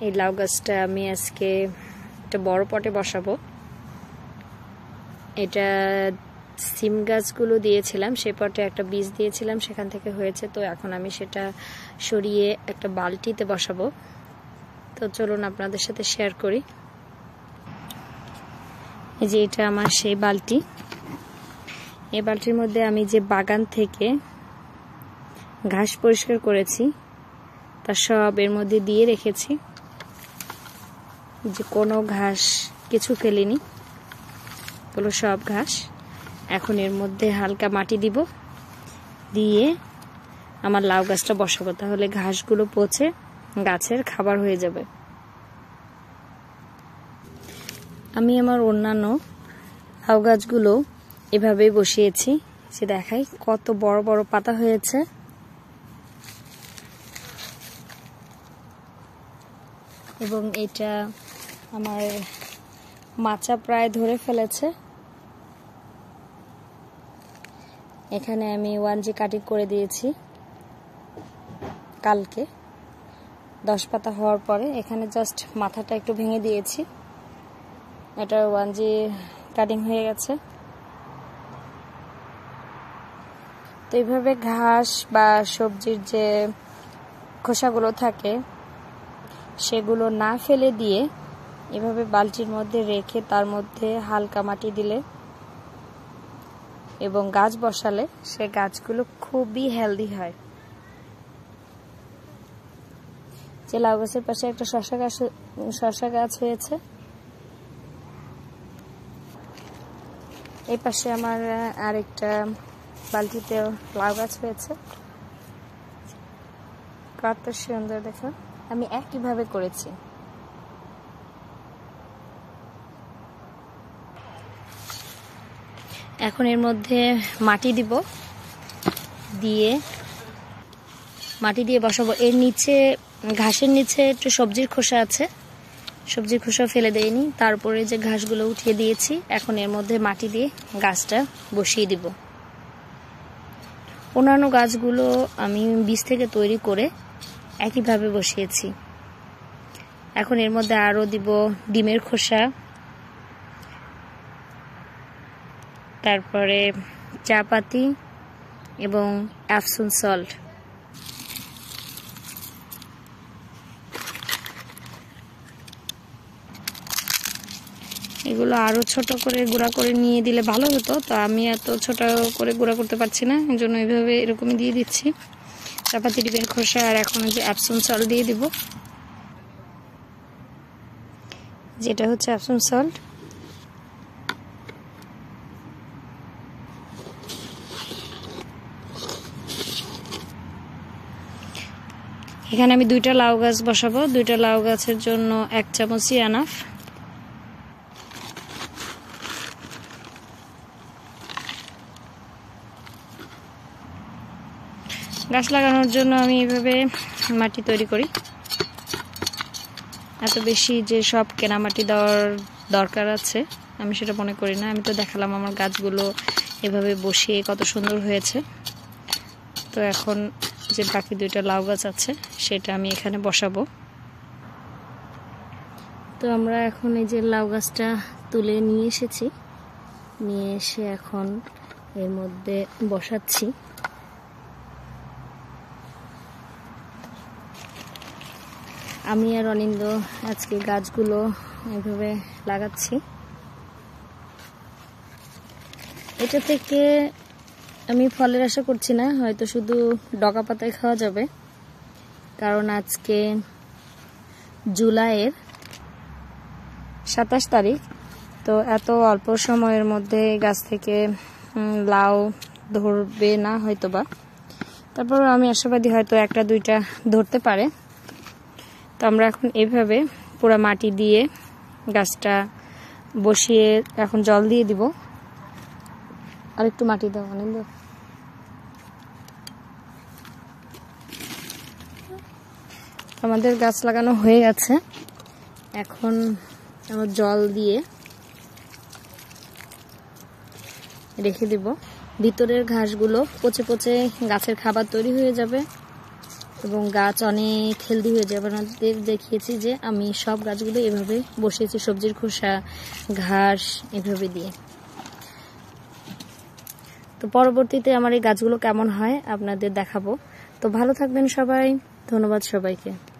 এই লাউ গাছটা আমি আজকে একটা বড় পটে বসাবো। এটা সিম গাছগুলো দিয়েছিলাম, সেই পটে একটা বীজ দিয়েছিলাম, সেখান থেকে হয়েছে। তো এখন আমি সেটা সরিয়ে একটা বালতিতে বসাবো। তো চলুন আপনাদের সাথে শেয়ার করি। এই যে এটা আমার সেই বালতি। এই বালতির মধ্যে আমি যে বাগান থেকে ঘাস পরিষ্কার করেছি তা সব এর মধ্যে দিয়ে রেখেছি, যে কোনো ঘাস কিছু ফেলিনি, এগুলো সব ঘাস। এখন এর মধ্যে হালকা মাটি দিব, দিয়ে আমার লাউ গাছটা বসাবো, তাহলে ঘাসগুলো পচে গাছের খাবার হয়ে যাবে। আমি আমার অন্যান্য লাউ গাছগুলো এভাবেই বসিয়েছি, সে দেখাই কত বড় বড় পাতা হয়েছে। এবং এটা আমার মাচা প্রায় ধরে ফেলেছে। এখানে আমি 1G কাটিং করে দিয়েছি কালকে 10 পাতা হওয়ার পরে। এখানে জাস্ট মাথাটা একটু ভেঙে দিয়েছি, এটা 1G কাটিং হয়ে গেছে। তো এইভাবে ঘাস বা সবজির যে খোসাগুলো থাকে সেগুলো না ফেলে দিয়ে এভাবে বালতির মধ্যে রেখে তার মধ্যে হালকা মাটি দিলে এবং গাছ বসালে সে গাছগুলো খুবই হেলদি হয়। যে লাউ গাছের পাশে একটা শসা গাছ হয়েছে, এই পাশে আমার আরেকটা বালতিতে লাউ গাছ হয়েছে। কত সুন্দর দেখো, আমি একইভাবে করেছি। এখন এর মধ্যে মাটি দিব, মাটি দিয়ে বসাবো। এর নিচে ঘাসের নিচে একটু সবজির খোসা আছে, সবজির খোসা ফেলে দেইনি, তারপরে যে ঘাসগুলো উঠিয়ে দিয়েছি। এখন এর মধ্যে মাটি দিয়ে গাছটা বসিয়ে দিব। অন্যান্য গাছগুলো আমি বীজ থেকে তৈরি করে একইভাবে বসিয়েছি। এখন এর মধ্যে আরও দিব ডিমের খোসা, তারপরে চা পাতি এবং এপসম সল্ট। এগুলো আরো ছোট করে গুঁড়া করে নিয়ে দিলে ভালো হতো, তো আমি এত ছোট করে গুঁড়া করতে পারছি না, এই জন্য এইভাবে এরকমই দিয়ে দিচ্ছি। চা পাতি, ডিমের খোসা, আর এখন যে এপসম সল্ট দিয়ে দিব, যেটা হচ্ছে এপসম সল্ট। এখানে আমি 2টা লাউ গাছ বসাবো। 2টা লাউ গাছের জন্য 1 চামচই এনাফ। গাছ লাগানোর জন্য আমি এইভাবে মাটি তৈরি করি। এত বেশি যে সব কেনা মাটি দেওয়ার দরকার আছে আমি সেটা মনে করি না। আমি তো দেখালাম আমার গাছগুলো এভাবে বসিয়ে কত সুন্দর হয়েছে। তো এখন যে বাকি 2টা লাউ গাছ আছে সেটা আমি এখানে বসাবো। তো আমরা এখন এই যে লাউ গাছটা তুলে নিয়ে এসেছি, নিয়ে এসে এখন এর মধ্যে বসাচ্ছি। আমি আর অনিন্দ আজকে গাছগুলো এভাবে লাগাচ্ছি। এটা থেকে আমি ফলের আশা করছি না, হয়তো শুধু ডগা পাতায় খাওয়া যাবে, কারণ আজকে জুলাইয়ের 27 তারিখ। তো এত অল্প সময়ের মধ্যে গাছ থেকে লাউ ধরবে না হয়তোবা, তারপর আমি আশাবাদী হয়তো 1টা 2টা ধরতে পারে। তো আমরা এখন এইভাবে পুরো মাটি দিয়ে গাছটা বসিয়ে এখন জল দিয়ে দিব। আর একটু মাটি দাও অনিন্দ। আমাদের গাছ লাগানো হয়ে গেছে, এখন আমরা জল দিয়ে রেখে দিব। ভিতরের ঘাসগুলো পচে পচে গাছের খাবার তৈরি হয়ে যাবে এবং গাছ অনেক হেলদি হয়ে যাবে। আপনাদের দেখিয়েছি যে আমি সব গাছগুলো এভাবে বসিয়েছি, সবজির খোসা, ঘাস এভাবে দিয়ে। তো পরবর্তীতে আমার এই গাছগুলো কেমন হয় আপনাদের দেখাবো। তো ভালো থাকবেন সবাই, ধন্যবাদ সবাইকে।